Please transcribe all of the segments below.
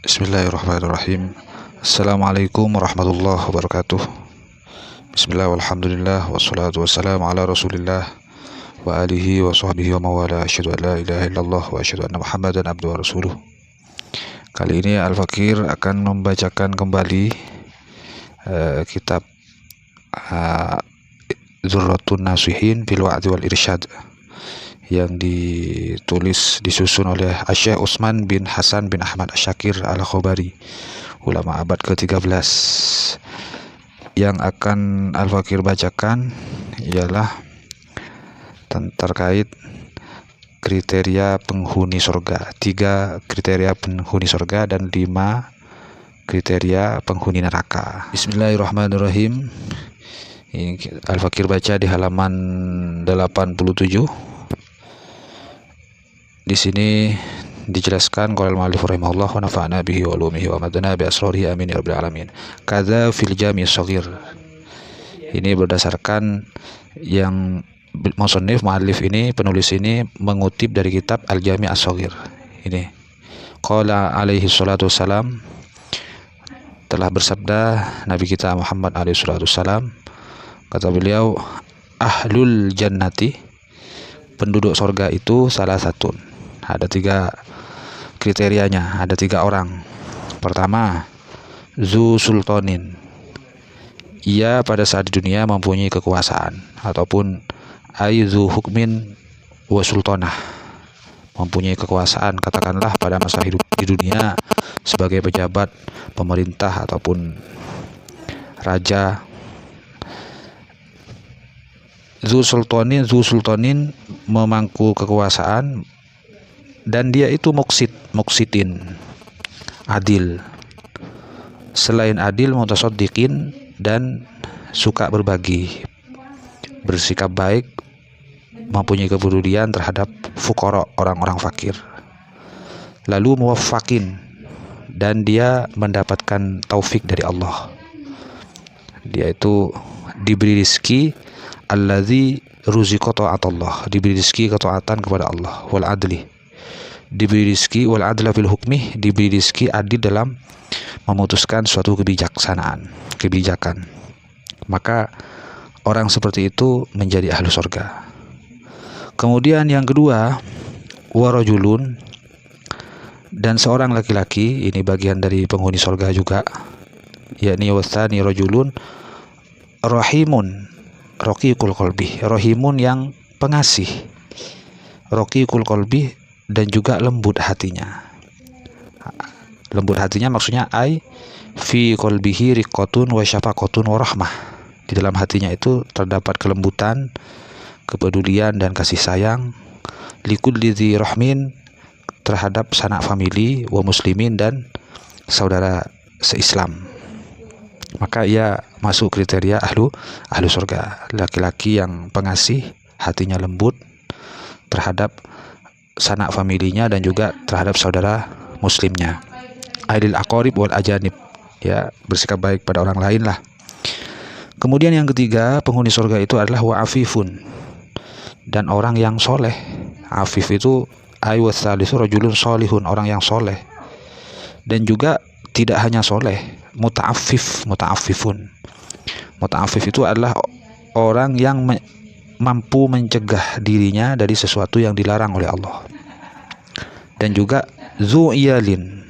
Bismillahirrahmanirrahim. Assalamualaikum warahmatullahi wabarakatuh. Bismillah walhamdulillah wassalatu wassalamu ala rasulillah wa alihi wa sahbihi wa mawala. Asyhadu an la ilaha illallah wa asyhadu anna muhammadan abduhu wa rasuluh. Kali ini Al-Fakir akan membacakan kembali kitab Dzurratun Nasihin fil Wa'dzi wal Irsyad yang disusun oleh Syekh Utsman bin Hasan bin Ahmad Asy-Syakir Al-Khobari, ulama abad ke-13. Yang akan Al-Fakir bacakan ialah terkait kriteria penghuni surga. 3 kriteria penghuni surga dan 5 kriteria penghuni neraka. Bismillahirrahmanirrahim. Al-Fakir baca di halaman 87. Di sini dijelaskan qala al-mu'allif rahimahullah wa nafa'na bihi wa ulumihi wa madana bi asrarihi amin ya rabbil alamin. Kadza fil jami' shaghir. Ini berdasarkan yang musannif mu'allif ini, penulis ini mengutip dari kitab Al-Jami' As-Shaghir. Ini qala alaihi salatu wassalam, telah bersabda Nabi kita Muhammad alaihi salatu wassalam, kata beliau, ahlul jannati, penduduk surga itu salah satu. Ada 3 kriterianya, ada 3 orang. Pertama, zu sultanin, ia pada saat di dunia mempunyai kekuasaan, ataupun aizu hukmin wa sultanah, mempunyai kekuasaan, katakanlah pada masa hidup di dunia sebagai pejabat pemerintah ataupun raja. Zu sultanin memangku kekuasaan, dan dia itu muqsitin, adil. Selain adil, mutasaddiqin, dan suka berbagi, bersikap baik, mempunyai kepedulian terhadap fuqara, orang-orang fakir. Lalu muwaffakin, dan dia mendapatkan taufik dari Allah. Dia itu diberi rizki allazi ruziqa ta'atullah, diberi rizki ketaatan kepada Allah, wal adli, diberi rizki wal adla fil hukmi, diberi rizki adil dalam memutuskan suatu kebijakan. Maka orang seperti itu menjadi ahlu surga. Kemudian yang kedua, warajulun, dan seorang laki-laki, ini bagian dari penghuni surga juga, yakni wasani rajulun rahimun raqiqul qalbi, rahimun yang pengasih, raqiqul qalbi, dan juga lembut hatinya. Lembut hatinya maksudnya fi qalbihi riqqatun wa syafaqatun wa rahmah. Di dalam hatinya itu terdapat kelembutan, kepedulian, dan kasih sayang. Likulli dzi rahmin, terhadap sanak famili, wa muslimin, dan saudara seislam. Maka ia masuk kriteria ahlu surga. Laki-laki yang pengasih, hatinya lembut terhadap sanak familinya dan juga terhadap saudara muslimnya. Aidil aqarib wal ajanib, ya, bersikap baik pada orang lain lah. Kemudian yang ketiga, penghuni surga itu adalah wa afifun, dan orang yang soleh. Afif itu wasalisu rajulun solihun, orang yang soleh. Dan juga tidak hanya soleh, muta'affifun. Muta'affif itu adalah orang yang mampu mencegah dirinya dari sesuatu yang dilarang oleh Allah. Dan juga zu iyalin,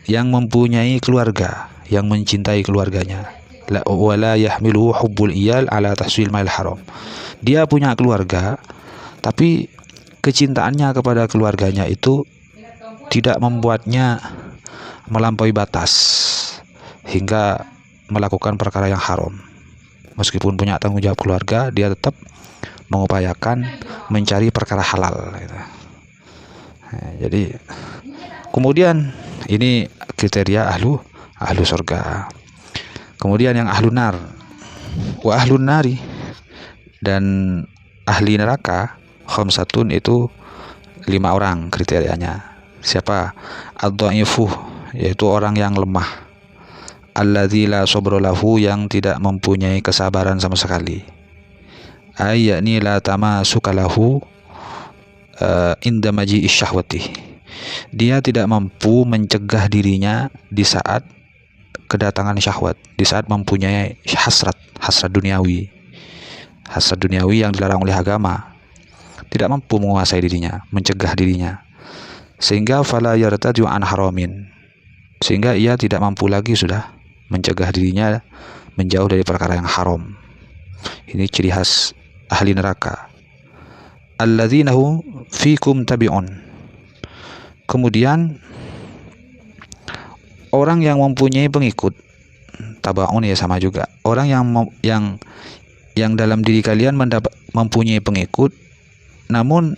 yang mempunyai keluarga, yang mencintai keluarganya. Wala yahmiluhu hubbul iyal ala tahsil mal haram. Dia punya keluarga, tapi kecintaannya kepada keluarganya itu tidak membuatnya melampaui batas hingga melakukan perkara yang haram. Meskipun punya tanggung jawab keluarga, dia tetap mengupayakan mencari perkara halal, gitu. Nah, jadi kemudian ini kriteria ahlu surga. Kemudian yang ahlu nar, wa ahlun nari, dan ahli neraka, khamsatun, itu 5 orang kriterianya. Siapa? Ad-dha'ifu, yaitu orang yang lemah. Alladzi la sabra lahu, yang tidak mempunyai kesabaran sama sekali. Yakni la tamasuka lahu inda maji'i syahwati, dia tidak mampu mencegah dirinya di saat kedatangan syahwat, di saat mempunyai hasrat duniawi yang dilarang oleh agama. Tidak mampu menguasai dirinya, mencegah dirinya, sehingga fala yartaju an haramin, sehingga ia tidak mampu lagi sudah mencegah dirinya menjauh dari perkara yang haram. Ini ciri khas ahli neraka. Alladzina hum fikum tabi'un. Kemudian orang yang mempunyai pengikut, tabaun ya sama juga. Orang yang dalam diri kalian mempunyai pengikut, namun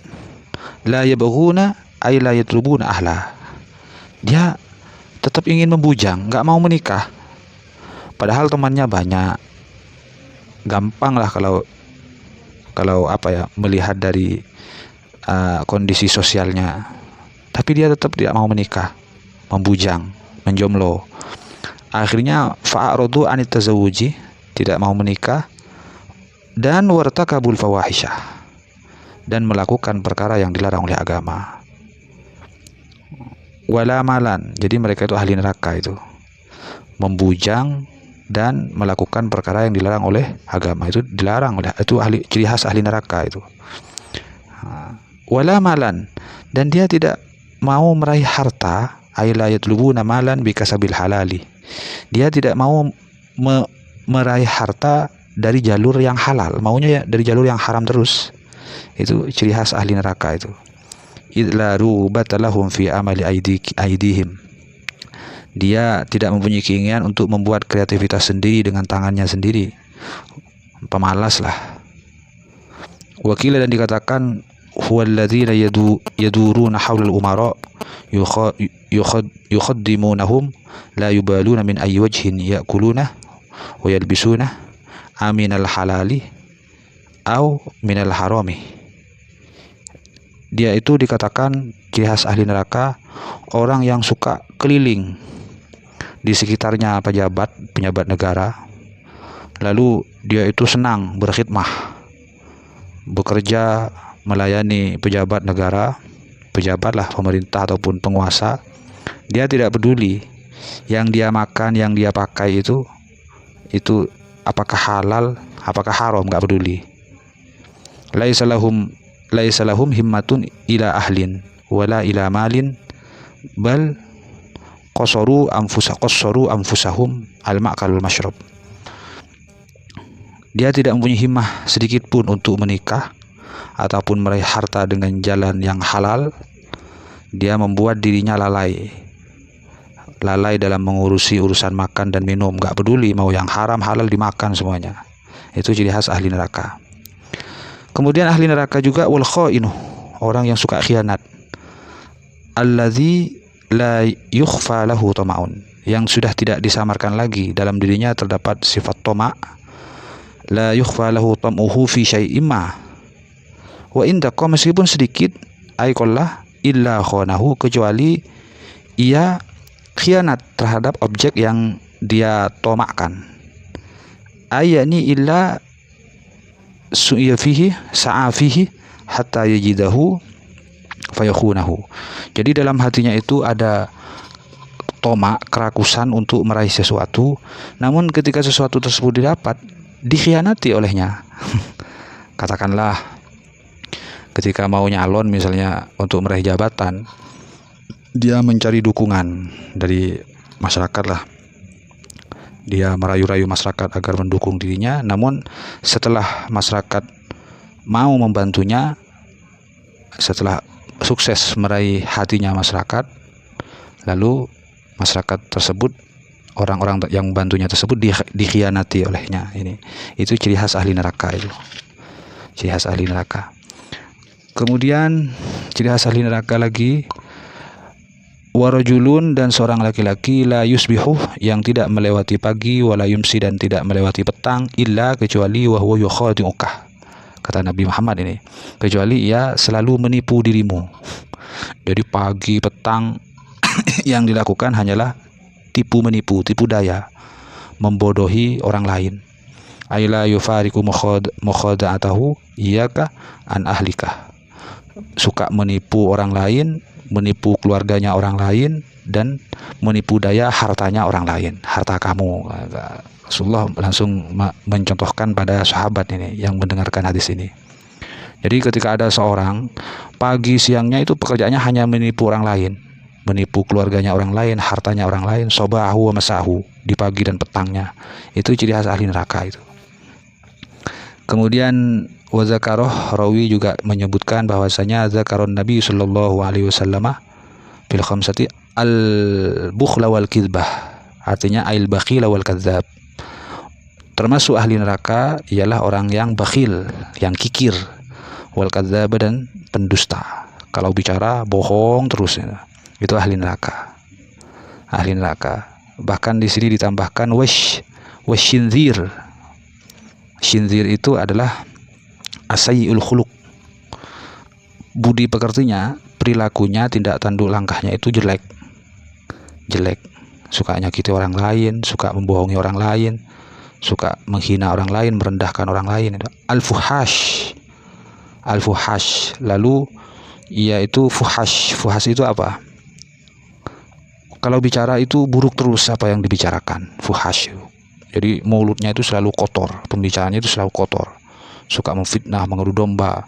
la yabghuna ay la yatlubuna ahla. Dia tetap ingin membujang, nggak mau menikah. Padahal temannya banyak. Gampang lah kalau melihat dari kondisi sosialnya. Tapi dia tetap tidak mau menikah, membujang, menjomblo. Akhirnya fa'aradu anit tazawuji, tidak mau menikah, dan wartakabul fawahisyah, dan melakukan perkara yang dilarang oleh agama. Wala malan, jadi mereka itu ahli neraka itu, membujang dan melakukan perkara yang dilarang oleh agama. Itu dilarang oleh, itu ciri khas ahli neraka itu. Wala malan, dan dia tidak mau meraih harta, ay la yatlubuna malan bikasabil halali. Dia tidak mau meraih harta dari jalur yang halal, maunya ya dari jalur yang haram terus. Itu ciri khas ahli neraka itu. Idla rubatalahum fi amali aidihim. Dia tidak mempunyai keinginan untuk membuat kreativitas sendiri dengan tangannya sendiri. Pemalas lah. Wakila, dan dikatakan huwalladzina yaduruna haulal umara yukhaddimunahum la yubaluna min ayyi wajhin yakuluna wa yalbisuna aminal halali au minal harami. Dia itu dikatakan ciri khas ahli neraka, orang yang suka keliling di sekitarnya pejabat negara, lalu dia itu senang berkhidmah, bekerja melayani pejabat negara, pejabat lah, pemerintah ataupun penguasa. Dia tidak peduli yang dia makan, yang dia pakai itu apakah halal, apakah haram, nggak peduli. Laisa lahum himmatun ila ahlin wala ila malin bal qassaru anfusahum al-ma'kal wal mashrab. Dia tidak mempunyai himmah sedikit pun untuk menikah ataupun meraih harta dengan jalan yang halal. Dia membuat dirinya lalai dalam mengurusi urusan makan dan minum, nggak peduli mau yang haram halal dimakan semuanya. Itu ciri khas ahli neraka. Kemudian ahli neraka juga wal khainu, orang yang suka khianat. Alladzi la yukhfa lahu tama'un, yang sudah tidak disamarkan lagi dalam dirinya terdapat sifat tama'. La yukhfa lahu tam'uhu fi syai'in ma wa indaqa, meskipun sedikit, aiqallah illa khanahu, kecuali ia khianat terhadap objek yang dia tomakkan. Ayani illa su'iya fihi sa'a fihi hatta yajidahu fayakhunahu. Jadi dalam hatinya itu ada tomak, kerakusan untuk meraih sesuatu, namun ketika sesuatu tersebut didapat, dikhianati olehnya. Katakanlah ketika mau nyalon misalnya untuk meraih jabatan, dia mencari dukungan dari masyarakat lah. Dia merayu-rayu masyarakat agar mendukung dirinya, namun setelah masyarakat mau membantunya, setelah sukses meraih hatinya masyarakat, lalu masyarakat tersebut, orang-orang yang membantunya tersebut dikhianati olehnya. Itu ciri khas ahli neraka itu. Ciri khas ahli neraka. Kemudian ciri khas ahli neraka lagi, warajulun, dan seorang laki-laki, la yusbihu, yang tidak melewati pagi, wala yumsi, dan tidak melewati petang, illa, kecuali wa huwa yukhadi'uka, kata Nabi Muhammad ini, kecuali ia selalu menipu dirimu. Jadi pagi petang yang dilakukan hanyalah tipu menipu, tipu daya, membodohi orang lain. Aila yufariku mukhada'atahu iyyaka an ahlika, suka menipu orang lain menipu keluarganya orang lain, dan menipu daya hartanya orang lain, harta kamu. Rasulullah langsung mencontohkan pada sahabat ini yang mendengarkan hadis ini. Jadi ketika ada seorang pagi siangnya itu pekerjaannya hanya menipu orang lain, menipu keluarganya orang lain, hartanya orang lain, sobahu wa masahu, di pagi dan petangnya, itu ciri khas ahli neraka itu. Kemudian wazakaroh, rawi juga menyebutkan bahwasanya zakaron Nabi sallallahu alaihi wasallam fil khamsati al-bukhla wal kizbah, artinya ail bakhila wal kadzab. Termasuk ahli neraka ialah orang yang bakhil, yang kikir, wal kadzab, dan pendusta. Kalau bicara bohong terus, itu ahli neraka. Ahli neraka. Bahkan di sini ditambahkan washinzir. Shinzir itu adalah asayul khuluq. Budi pekertinya, perilakunya, tindak tanduk langkahnya itu jelek. Suka nyakiti orang lain, suka membohongi orang lain, suka menghina orang lain, merendahkan orang lain. Al-fuhash. Lalu yaitu fuhash itu apa? Kalau bicara itu buruk terus apa yang dibicarakan, fuhash. Jadi mulutnya itu selalu kotor, pembicaraannya itu selalu kotor, suka memfitnah, mengadu domba,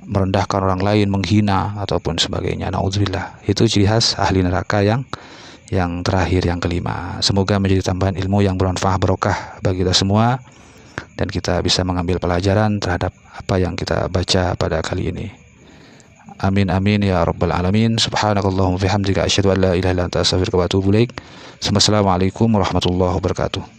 merendahkan orang lain, menghina ataupun sebagainya. Nauzubillah. Itu ciri khas ahli neraka yang terakhir, yang kelima. Semoga menjadi tambahan ilmu yang bermanfaat, barokah bagi kita semua, dan kita bisa mengambil pelajaran terhadap apa yang kita baca pada kali ini. Amin amin ya rabbal alamin. Subhanakallahumma bihamdika asyhadu an la ilaha illa anta astaghfiruka wa atubu ilaik. Wassalamualaikum warahmatullahi wabarakatuh.